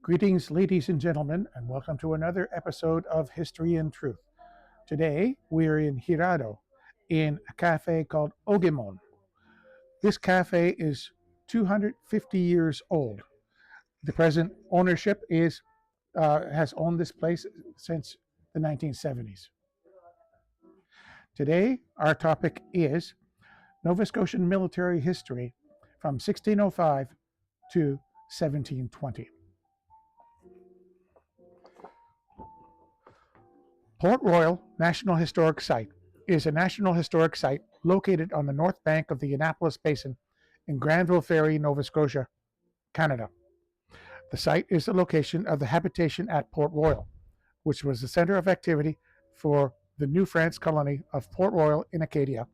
Greetings, ladies and gentlemen, and welcome to another episode of History and Truth. Today, we're in Hirado, in a cafe called Ogemon. This cafe is 250 years old. The present ownership has owned this place since the 1970s. Today, our topic is Nova Scotian military history from 1605 to 1720. Port Royal National Historic Site is a national historic site located on the north bank of the Annapolis Basin in Granville Ferry, Nova Scotia, Canada. The site is the location of the habitation at Port Royal, which was the center of activity for the New France colony of Port Royal in Acadia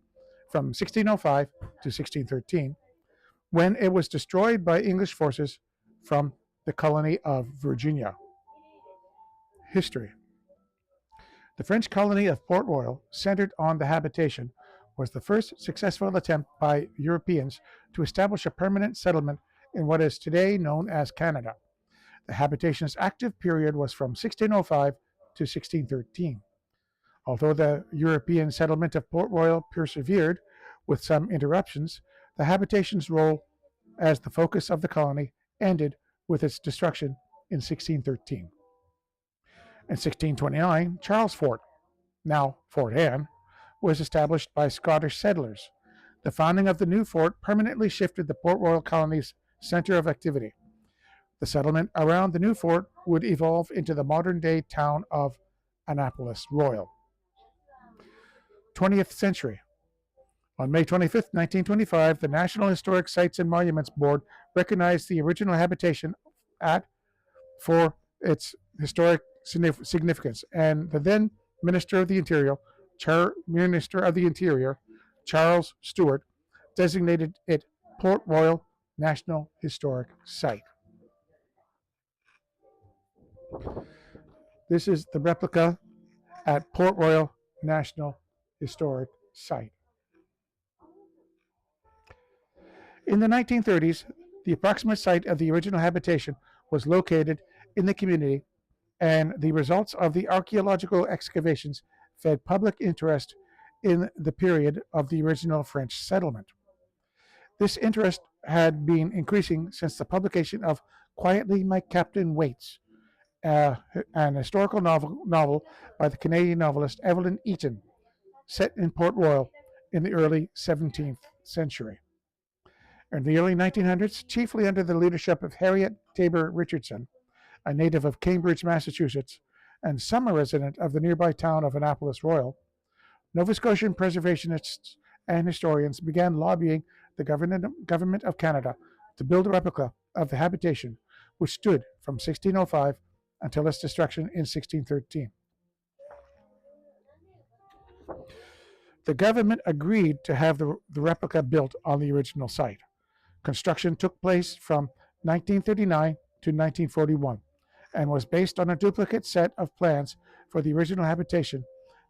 from 1605 to 1613, when it was destroyed by English forces from the colony of Virginia. History. The French colony of Port Royal, centered on the habitation, was the first successful attempt by Europeans to establish a permanent settlement in what is today known as Canada. The habitation's active period was from 1605 to 1613. Although the European settlement of Port Royal persevered, with some interruptions, the habitation's role as the focus of the colony ended with its destruction in 1613. In 1629, Charles Fort, now Fort Anne, was established by Scottish settlers. The founding of the new fort permanently shifted the Port Royal colony's center of activity. The settlement around the new fort would evolve into the modern-day town of Annapolis Royal. 20th century. On May 25, 1925, the National Historic Sites and Monuments Board recognized the original habitation for its historic significance, and the then Minister of the Interior, Charles Stewart, designated it Port Royal National Historic Site. This is the replica at Port Royal National Historic Site. In the 1930s, the approximate site of the original habitation was located in the community, and the results of the archaeological excavations fed public interest in the period of the original French settlement. This interest had been increasing since the publication of Quietly My Captain Waits, an historical novel by the Canadian novelist Evelyn Eaton, set in Port Royal in the early 17th century. In the early 1900s, chiefly under the leadership of Harriet Tabor Richardson, a native of Cambridge, Massachusetts, and summer resident of the nearby town of Annapolis Royal, Nova Scotian preservationists and historians began lobbying the government of Canada to build a replica of the habitation, which stood from 1605 until its destruction in 1613. The government agreed to have the replica built on the original site. Construction took place from 1939 to 1941 and was based on a duplicate set of plans for the original habitation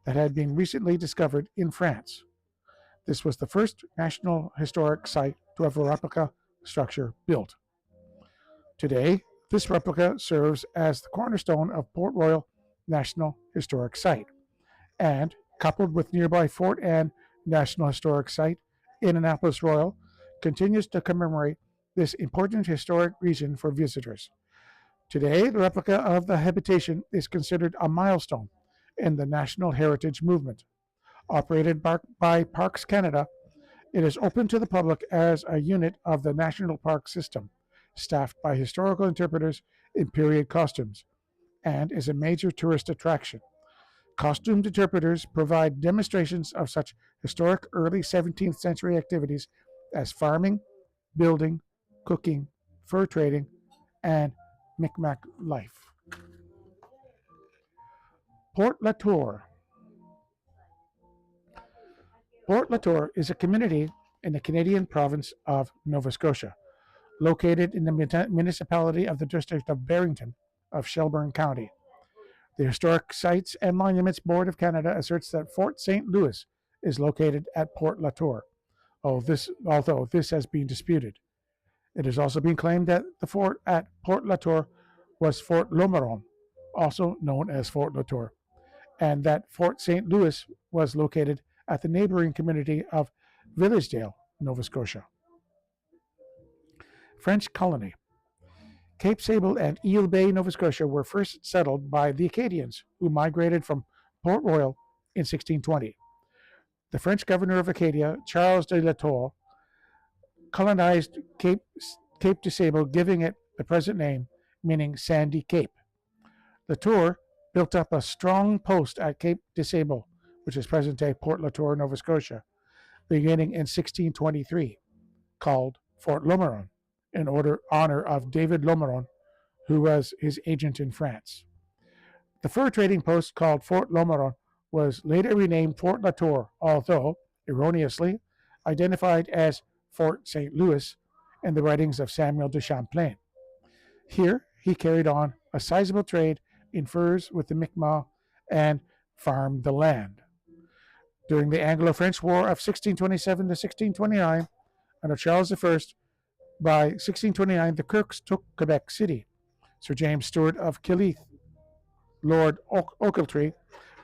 that had been recently discovered in France. This was the first national historic site to have a replica structure built. Today, this replica serves as the cornerstone of Port Royal National Historic Site, and, coupled with nearby Fort Anne National Historic Site in Annapolis Royal, continues to commemorate this important historic region for visitors. Today, the replica of the habitation is considered a milestone in the National Heritage Movement. Operated by Parks Canada, it is open to the public as a unit of the National Park System, staffed by historical interpreters in period costumes, and is a major tourist attraction. Costumed interpreters provide demonstrations of such historic early 17th century activities as farming, building, cooking, fur trading, and Micmac life. Port Latour. Port Latour is a community in the Canadian province of Nova Scotia, located in the municipality of the district of Barrington of Shelburne County. The Historic Sites and Monuments Board of Canada asserts that Fort St. Louis is located at Port Latour, although this has been disputed. It has also been claimed that the fort at Port Latour was Fort Lomeron, also known as Fort Latour, and that Fort St. Louis was located at the neighboring community of Villasedale, Nova Scotia. French colony. Cape Sable and Eel Bay, Nova Scotia were first settled by the Acadians, who migrated from Port Royal in 1620. The French governor of Acadia, Charles de La Tour, colonized Cape de Sable, giving it the present name, meaning Sandy Cape. La Tour built up a strong post at Cape de Sable, which is present-day Port Latour, Nova Scotia, beginning in 1623, called Fort Lomeron, in honor of David Lomeron, who was his agent in France. The fur trading post called Fort Lomeron was later renamed Fort Latour, although, erroneously, identified as Fort St. Louis in the writings of Samuel de Champlain. Here, he carried on a sizable trade in furs with the Mi'kmaq and farmed the land. During the Anglo-French War of 1627 to 1629, under Charles I, by 1629, the Kirkes took Quebec City. Sir James Stewart of Killeith, Lord Ochiltree,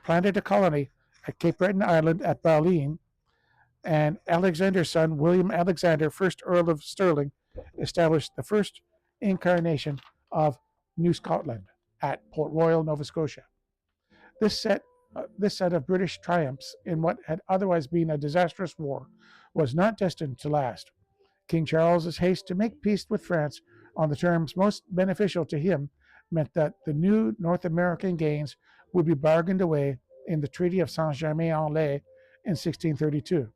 planted a colony at Cape Breton Island at Ballyne, and Alexander's son, William Alexander, 1st Earl of Stirling, established the first incarnation of New Scotland at Port Royal, Nova Scotia. This set of British triumphs in what had otherwise been a disastrous war was not destined to last. King Charles's haste to make peace with France on the terms most beneficial to him meant that the new North American gains would be bargained away in the Treaty of Saint-Germain-en-Laye in 1632.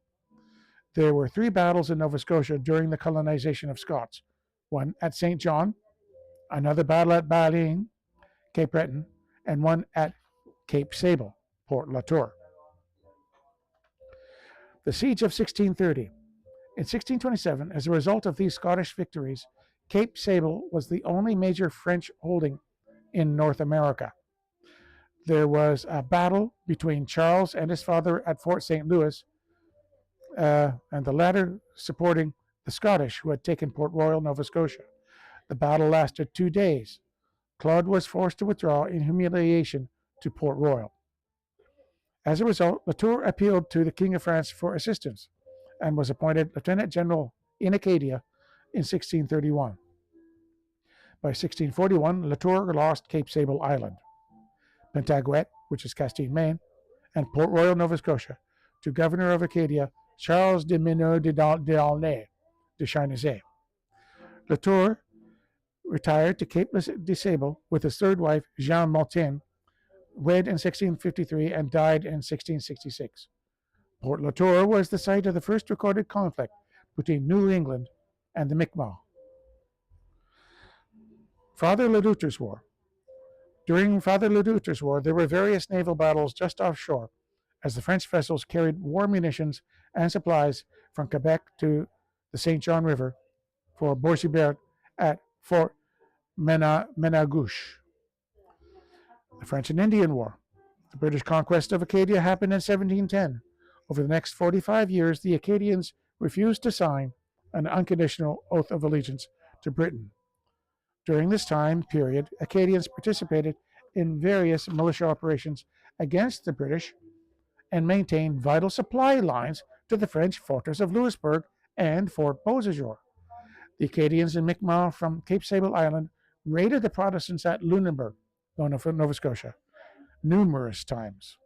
There were 3 battles in Nova Scotia during the colonization of Scots, one at St. John, another battle at Ballyne, Cape Breton, and one at Cape Sable, Port Latour. The Siege of 1630. In 1627, as a result of these Scottish victories, Cape Sable was the only major French holding in North America. There was a battle between Charles and his father at Fort St. Louis, and the latter supporting the Scottish who had taken Port Royal, Nova Scotia. The battle lasted 2 days. Claude was forced to withdraw in humiliation to Port Royal. As a result, Latour appealed to the King of France for assistance and was appointed Lieutenant General in Acadia in 1631. By 1641, Latour lost Cape Sable Island, Pentagouet, which is Castile, Maine, and Port Royal, Nova Scotia, to Governor of Acadia Charles de Minot d'Aulnay de Charnisay. Latour retired to Cape de Sable with his third wife, Jeanne Martin, wed in 1653 and died in 1666. Port Latour was the site of the first recorded conflict between New England and the Mi'kmaq. Father Le Doutre's War. During Father Le Doutre's War, there were various naval battles just offshore, as the French vessels carried war munitions and supplies from Quebec to the St. John River for Bourgibert at Fort Menagouche. The French and Indian War. The British conquest of Acadia happened in 1710. Over the next 45 years, the Acadians refused to sign an unconditional oath of allegiance to Britain. During this time period, Acadians participated in various militia operations against the British and maintained vital supply lines to the French fortress of Louisbourg and Fort Beauséjour. The Acadians and Mi'kmaq from Cape Sable Island raided the Protestants at Lunenburg, Nova Scotia, numerous times.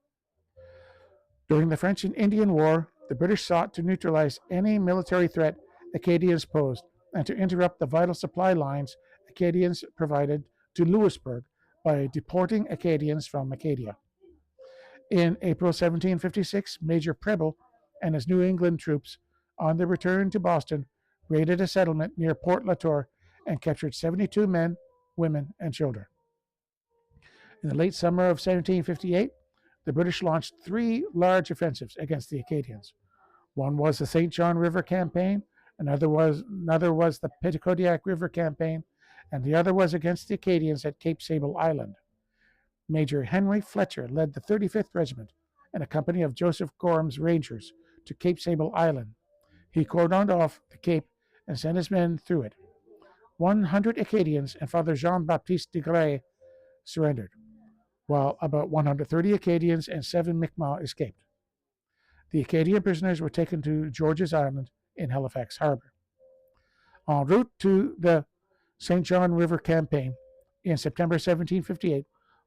During the French and Indian War, the British sought to neutralize any military threat Acadians posed and to interrupt the vital supply lines Acadians provided to Louisbourg by deporting Acadians from Acadia. In April 1756, Major Preble and his New England troops, on their return to Boston, raided a settlement near Port Latour and captured 72 men, women, and children. In the late summer of 1758, the British launched 3 large offensives against the Acadians. One was the St. John River Campaign, another was the Petitcodiac River Campaign, and the other was against the Acadians at Cape Sable Island. Major Henry Fletcher led the 35th Regiment and a company of Joseph Gorham's Rangers to Cape Sable Island. He cordoned off the Cape and sent his men through it. 100 Acadians and Father Jean-Baptiste de Grey surrendered, while about 130 Acadians and 7 Mi'kmaq escaped. The Acadian prisoners were taken to George's Island in Halifax Harbor. En route to the St. John River campaign in September 1758,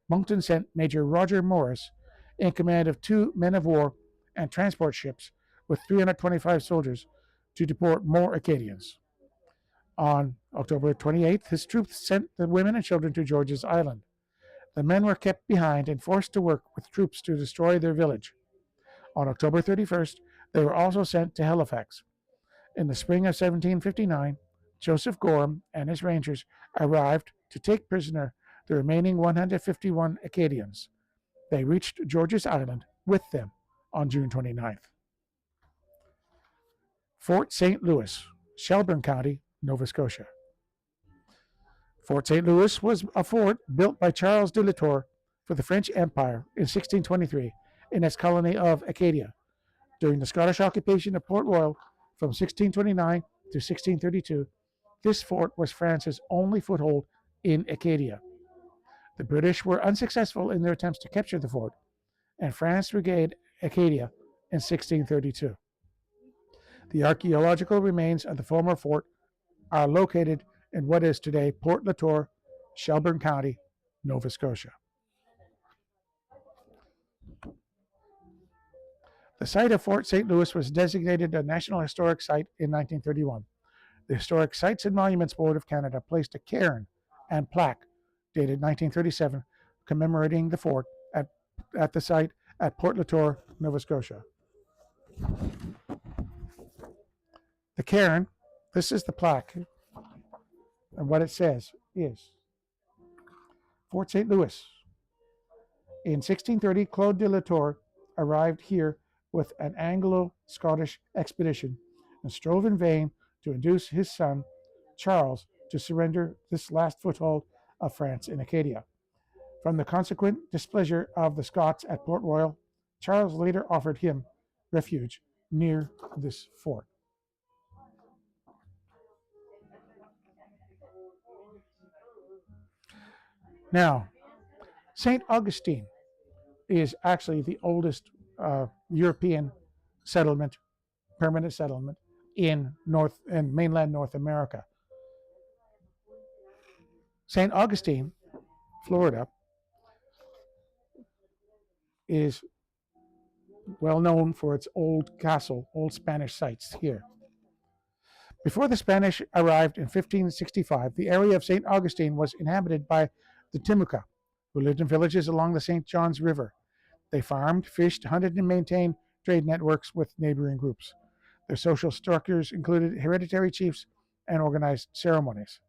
Monckton sent Major Roger Morris in command of 2 men of war and transport ships with 325 soldiers to deport more Acadians. On October 28th, his troops sent the women and children to George's Island. The men were kept behind and forced to work with troops to destroy their village. On October 31st, they were also sent to Halifax. In the spring of 1759, Joseph Gorham and his rangers arrived to take prisoner the remaining 151 Acadians. They reached George's Island with them on June 29th. Fort St. Louis, Shelburne County, Nova Scotia. Fort St. Louis was a fort built by Charles de La Tour for the French Empire in 1623 in its colony of Acadia. During the Scottish occupation of Port Royal from 1629 to 1632, this fort was France's only foothold in Acadia. The British were unsuccessful in their attempts to capture the fort, and France regained Acadia in 1632. The archaeological remains of the former fort are located in what is today Port Latour, Shelburne County, Nova Scotia. The site of Fort St. Louis was designated a National Historic Site in 1931. The Historic Sites and Monuments Board of Canada placed a cairn and plaque dated 1937 commemorating the fort at the site at Port Latour, Nova Scotia. The cairn, this is the plaque, and what it says is, Fort St. Louis. In 1630, Claude de La Tour arrived here with an Anglo-Scottish expedition and strove in vain to induce his son, Charles, to surrender this last foothold of France in Acadia. From the consequent displeasure of the Scots at Port Royal, Charles later offered him refuge near this fort. Now, St. Augustine is actually the oldest European settlement, permanent settlement in mainland North America. St. Augustine, Florida, is well known for its old castle, old Spanish sites here. Before the Spanish arrived in 1565, the area of St. Augustine was inhabited by the Timucua, who lived in villages along the St. Johns River. They farmed, fished, hunted, and maintained trade networks with neighboring groups. Their social structures included hereditary chiefs and organized ceremonies.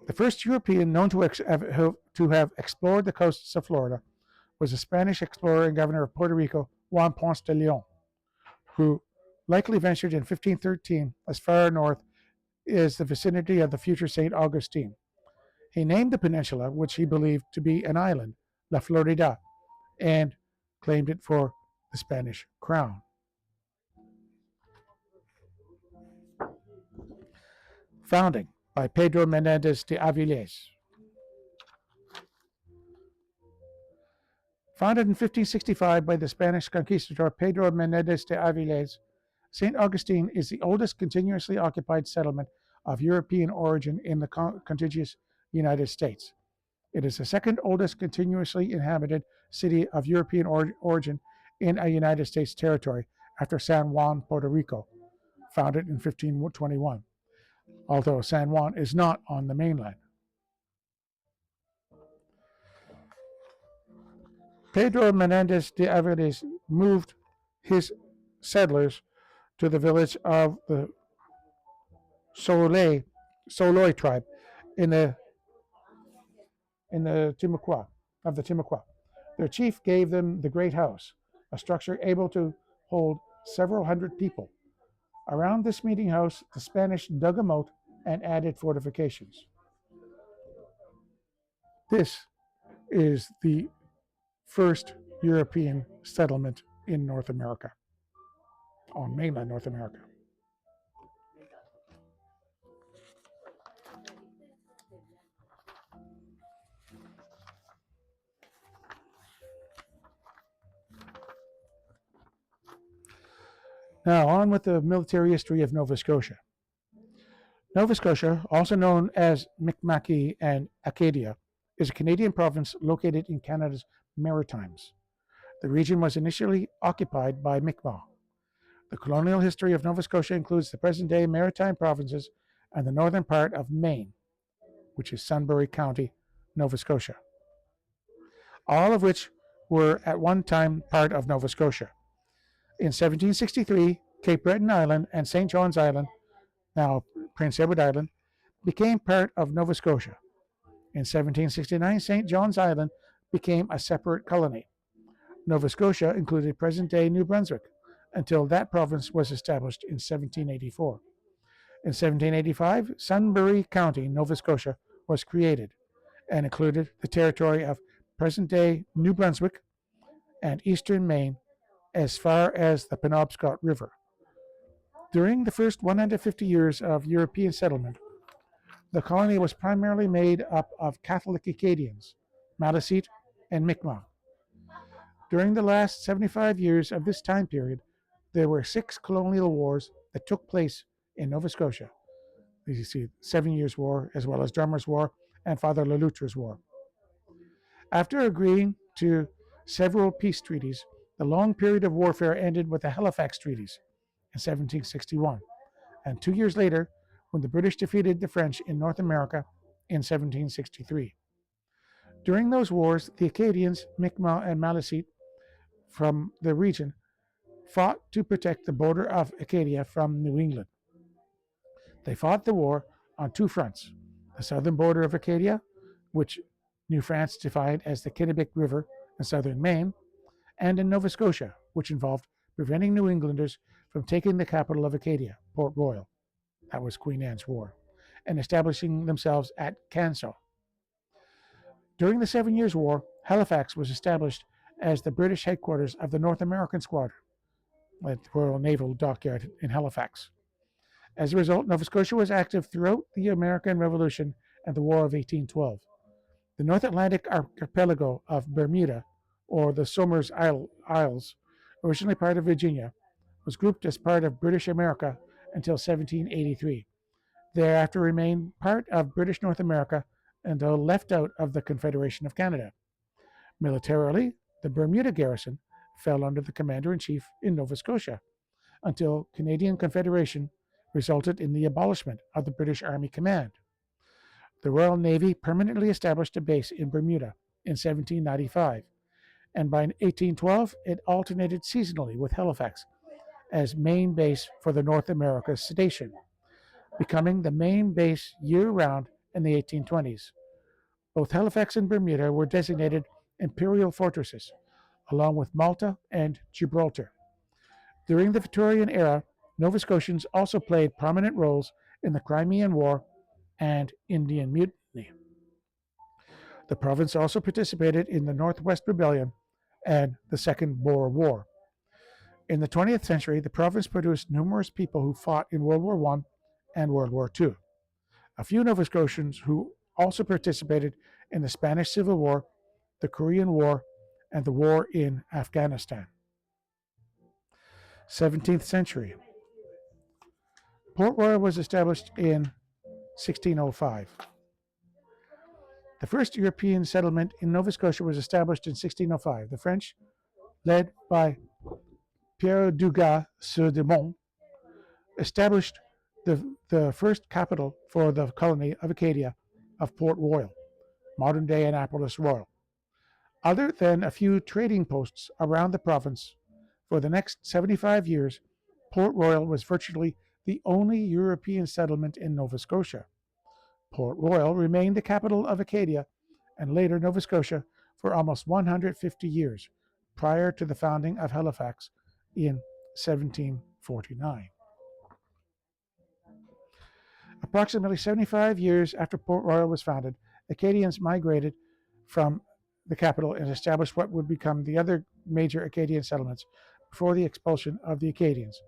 The first European known to have explored the coasts of Florida was a Spanish explorer and governor of Puerto Rico, Juan Ponce de Leon, who likely ventured in 1513 as far north as the vicinity of the future St. Augustine. He named the peninsula, which he believed to be an island, La Florida, and claimed it for the Spanish crown. Founding by Pedro Menendez de Avilés. Founded in 1565 by the Spanish conquistador Pedro Menendez de Avilés, St. Augustine is the oldest continuously occupied settlement of European origin in the contiguous United States. It is the second oldest continuously inhabited city of European origin in a United States territory after San Juan, Puerto Rico, founded in 1521, although San Juan is not on the mainland. Pedro Menendez de Avilés moved his settlers to the village of the Soloi tribe in the Timucua. Their chief gave them the Great House, a structure able to hold several hundred people. Around this meeting house, the Spanish dug a moat and added fortifications. This is the first European settlement in North America, on mainland North America. Now, on with the military history of Nova Scotia. Nova Scotia, also known as Wabenaki and Acadia, is a Canadian province located in Canada's Maritimes. The region was initially occupied by Mi'kmaq. The colonial history of Nova Scotia includes the present-day Maritime provinces and the northern part of Maine, which is Sunbury County, Nova Scotia, all of which were at one time part of Nova Scotia. In 1763, Cape Breton Island and St. John's Island, now Prince Edward Island, became part of Nova Scotia. In 1769, St. John's Island became a separate colony. Nova Scotia included present-day New Brunswick until that province was established in 1784. In 1785, Sunbury County, Nova Scotia, was created and included the territory of present-day New Brunswick and eastern Maine as far as the Penobscot River. During the first 150 years of European settlement, the colony was primarily made up of Catholic Acadians, Maliseet, and Mi'kmaq. During the last 75 years of this time period, there were 6 colonial wars that took place in Nova Scotia. You see, 7 Years' War, as well as Drummers' War and Father Le Loutre's War. After agreeing to several peace treaties, the long period of warfare ended with the Halifax Treaties in 1761, and 2 years later, when the British defeated the French in North America in 1763. During those wars, the Acadians, Mi'kmaq, and Maliseet from the region fought to protect the border of Acadia from New England. They fought the war on 2 fronts: the southern border of Acadia, which New France defined as the Kennebec River in southern Maine, and in Nova Scotia, which involved preventing New Englanders from taking the capital of Acadia, Port Royal, that was Queen Anne's War, and establishing themselves at Canso. During the 7 Years' War, Halifax was established as the British headquarters of the North American Squadron at the Royal Naval Dockyard in Halifax. As a result, Nova Scotia was active throughout the American Revolution and the War of 1812. The North Atlantic archipelago of Bermuda, or the Somers Isles, originally part of Virginia, was grouped as part of British America until 1783. Thereafter remained part of British North America until left out of the Confederation of Canada. Militarily, the Bermuda garrison fell under the Commander-in-Chief in Nova Scotia until Canadian Confederation resulted in the abolishment of the British Army Command. The Royal Navy permanently established a base in Bermuda in 1795, and by 1812 it alternated seasonally with Halifax as main base for the North America Station, becoming the main base year-round in the 1820s. Both Halifax and Bermuda were designated imperial fortresses, along with Malta and Gibraltar. During the Victorian era, Nova Scotians also played prominent roles in the Crimean War and Indian Mutiny. The province also participated in the Northwest Rebellion and the Second Boer War. In the 20th century, the province produced numerous people who fought in World War I and World War II. A few Nova Scotians who also participated in the Spanish Civil War, the Korean War, and the war in Afghanistan. 17th century. Port Royal was established in 1605. The first European settlement in Nova Scotia was established in 1605. The French, led by Pierre Dugas-sur-Demont, established the first capital for the colony of Acadia of Port Royal, modern-day Annapolis Royal. Other than a few trading posts around the province, for the next 75 years, Port Royal was virtually the only European settlement in Nova Scotia. Port Royal remained the capital of Acadia and later Nova Scotia for almost 150 years, prior to the founding of Halifax in 1749. Approximately 75 years after Port Royal was founded, Acadians migrated from the capital and established what would become the other major Acadian settlements before the expulsion of the Acadians: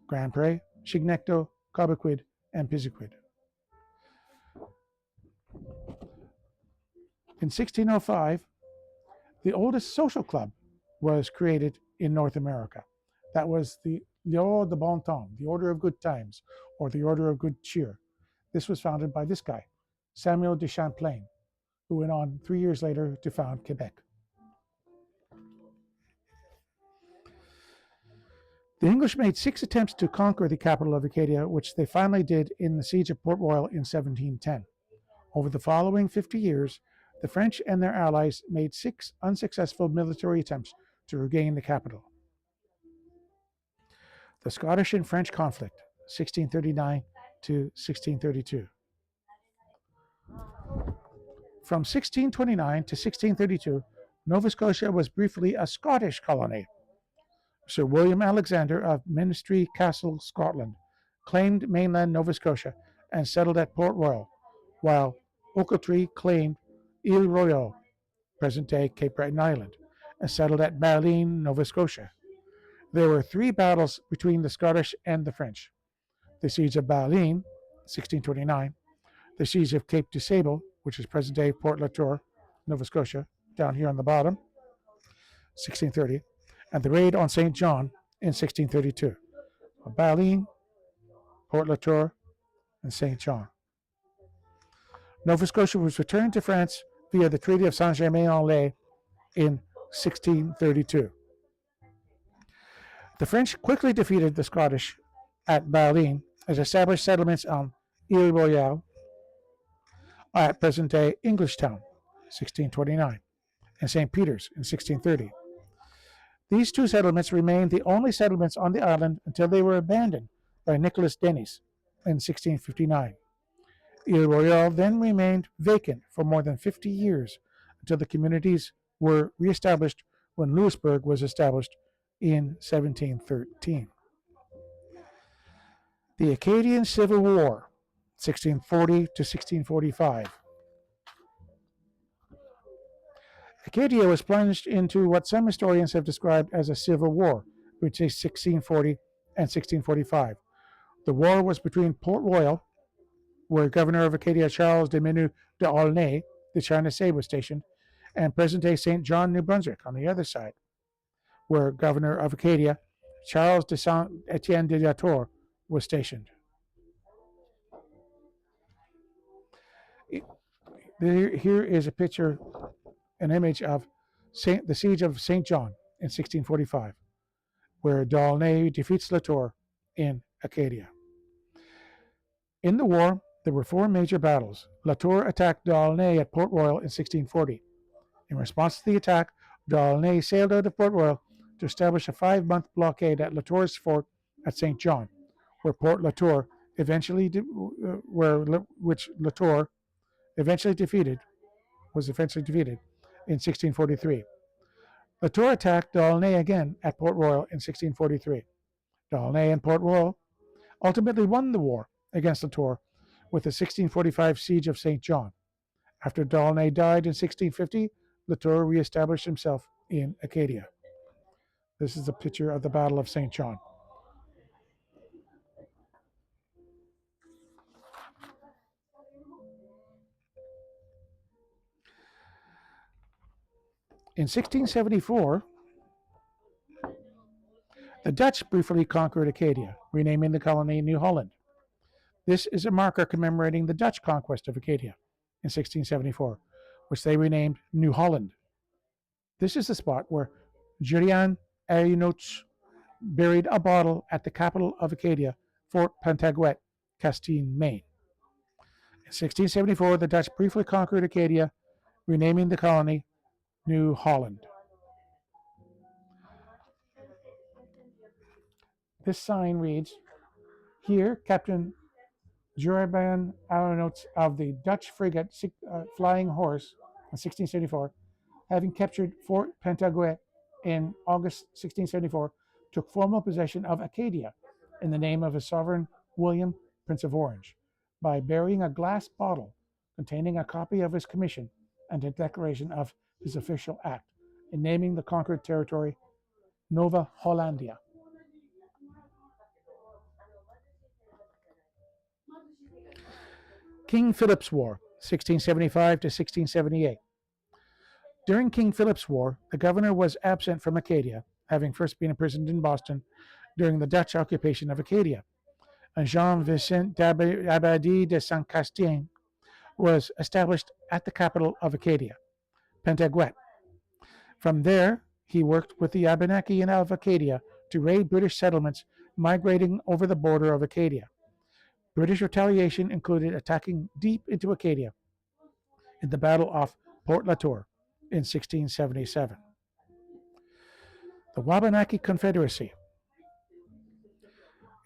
Grand Pre, Chignecto, Cobequid, and Pisiquid. In 1605, the oldest social club was created in North America. That was the L'Ordre de Bon Temps, the Order of Good Times, or the Order of Good Cheer. This was founded by this guy, Samuel de Champlain, who went on 3 years later to found Quebec. The English made 6 attempts to conquer the capital of Acadia, which they finally did in the siege of Port Royal in 1710. Over the following 50 years, the French and their allies made 6 unsuccessful military attempts to regain the capital. The Scottish and French conflict, 1639 to 1632. From 1629 to 1632, Nova Scotia was briefly a Scottish colony. Sir William Alexander of Ministry Castle, Scotland, claimed mainland Nova Scotia and settled at Port Royal, while Ochiltree claimed Ile Royale, present-day Cape Breton Island, and settled at Ballyne, Nova Scotia. There were 3 battles between the Scottish and the French. The Siege of Ballyne, 1629, the Siege of Cape du Sable, which is present-day Port Latour, Nova Scotia, down here on the bottom, 1630, and the raid on St. John in 1632. Ballyne, Port Latour, and St. John. Nova Scotia was returned to France via the Treaty of Saint-Germain-en-Laye in 1632. The French quickly defeated the Scottish at Ballyne and established settlements on Ile Royale at present-day Englishtown, 1629, and St. Peter's in 1630. These 2 settlements remained the only settlements on the island until they were abandoned by Nicholas Denys in 1659. Ile Royale then remained vacant for more than 50 years until the communities were reestablished when Louisbourg was established in 1713. The Acadian Civil War, 1640 to 1645. Acadia was plunged into what some historians have described as a civil war between 1640 and 1645. The war was between Port Royal, where Governor of Acadia Charles de Menou de Aulnay, the Charnisay, was stationed, and present-day St. John, New Brunswick, on the other side, where Governor of Acadia Charles de Saint-Étienne de la Tour was stationed. Here is a picture, an image of the siege of St. John in 1645, where d'Aulnay defeats Latour in Acadia. In the war, there were 4 major battles. Latour attacked d'Aulnay at Port Royal in 1640. In response to the attack, d'Aulnay sailed out of Port Royal to establish a 5-month blockade at Latour's fort at St. John, where Latour eventually defeated in 1643. Latour attacked d'Aulnay again at Port Royal in 1643. D'Aulnay and Port Royal ultimately won the war against Latour with the 1645 siege of St. John. After d'Aulnay died in 1650, Latour reestablished himself in Acadia. This is a picture of the Battle of St. John. In 1674, the Dutch briefly conquered Acadia, renaming the colony New Holland. This is a marker commemorating the Dutch conquest of Acadia in 1674, which they renamed New Holland. This is the spot where Julian Arnault buried a bottle at the capital of Acadia, Fort Pentagouet, Castine, Maine. In 1674, the Dutch briefly conquered Acadia, renaming the colony New Holland. This sign reads, "Here, Captain Julian Arnault of the Dutch frigate Flying Horse in 1674, having captured Fort Pentagouet in August 1674, took formal possession of Acadia in the name of his sovereign William, Prince of Orange, by burying a glass bottle containing a copy of his commission and a declaration of his official act in naming the conquered territory Nova Hollandia." King Philip's War, 1675 to 1678. During King Philip's War, the governor was absent from Acadia, having first been imprisoned in Boston during the Dutch occupation of Acadia, and Jean Vicent d'Abadie de Saint-Castien was established at the capital of Acadia, Pentagouet. From there, he worked with the Wabenaki of Acadia to raid British settlements migrating over the border of Acadia. British retaliation included attacking deep into Acadia in the Battle of Port Latour in 1677. The Wabenaki Confederacy.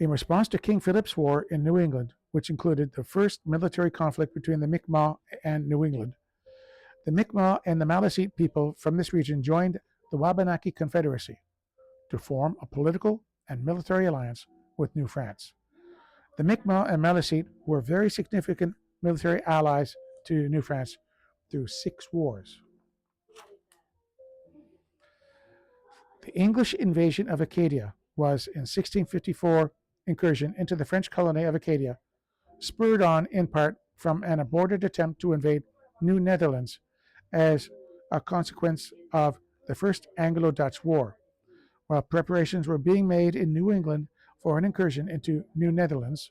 In response to King Philip's War in New England, which included the first military conflict between the Mi'kmaq and New England, the Mi'kmaq and the Maliseet people from this region joined the Wabenaki Confederacy to form a political and military alliance with New France. The Mi'kmaq and Maliseet were very significant military allies to New France through 6 wars. The English invasion of Acadia was in 1654 incursion into the French colony of Acadia, spurred on in part from an aborted attempt to invade New Netherlands as a consequence of the First Anglo-Dutch War. While preparations were being made in New England for an incursion into New Netherlands,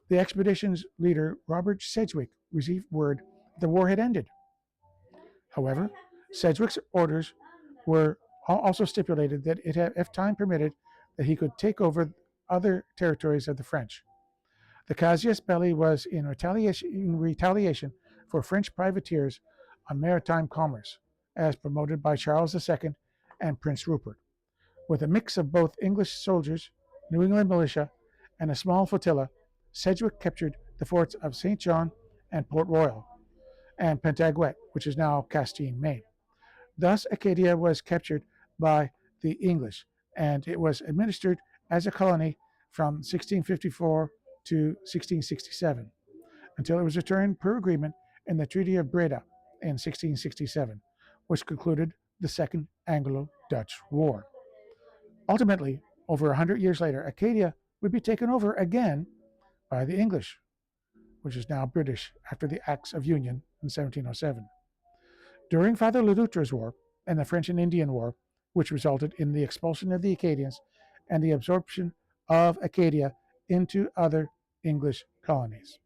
the expedition's leader, Robert Sedgwick, received word the war had ended. However, Sedgwick's orders were also stipulated that if time permitted, that he could take over other territories of the French. The casus belli was in retaliation for French privateers on maritime commerce, as promoted by Charles II and Prince Rupert. With a mix of both English soldiers, New England militia, and a small flotilla, Sedgwick captured the forts of St. John and Port Royal, and Pentagouet, which is now Castine, Maine. Thus, Acadia was captured by the English, and it was administered as a colony from 1654 to 1667, until it was returned per agreement in the Treaty of Breda in 1667, which concluded the Second Anglo-Dutch War. Ultimately, over 100 years later, Acadia would be taken over again by the English, which is now British after the Acts of Union in 1707. During Father Le Loutre's War and the French and Indian War, which resulted in the expulsion of the Acadians and the absorption of Acadia into other English colonies.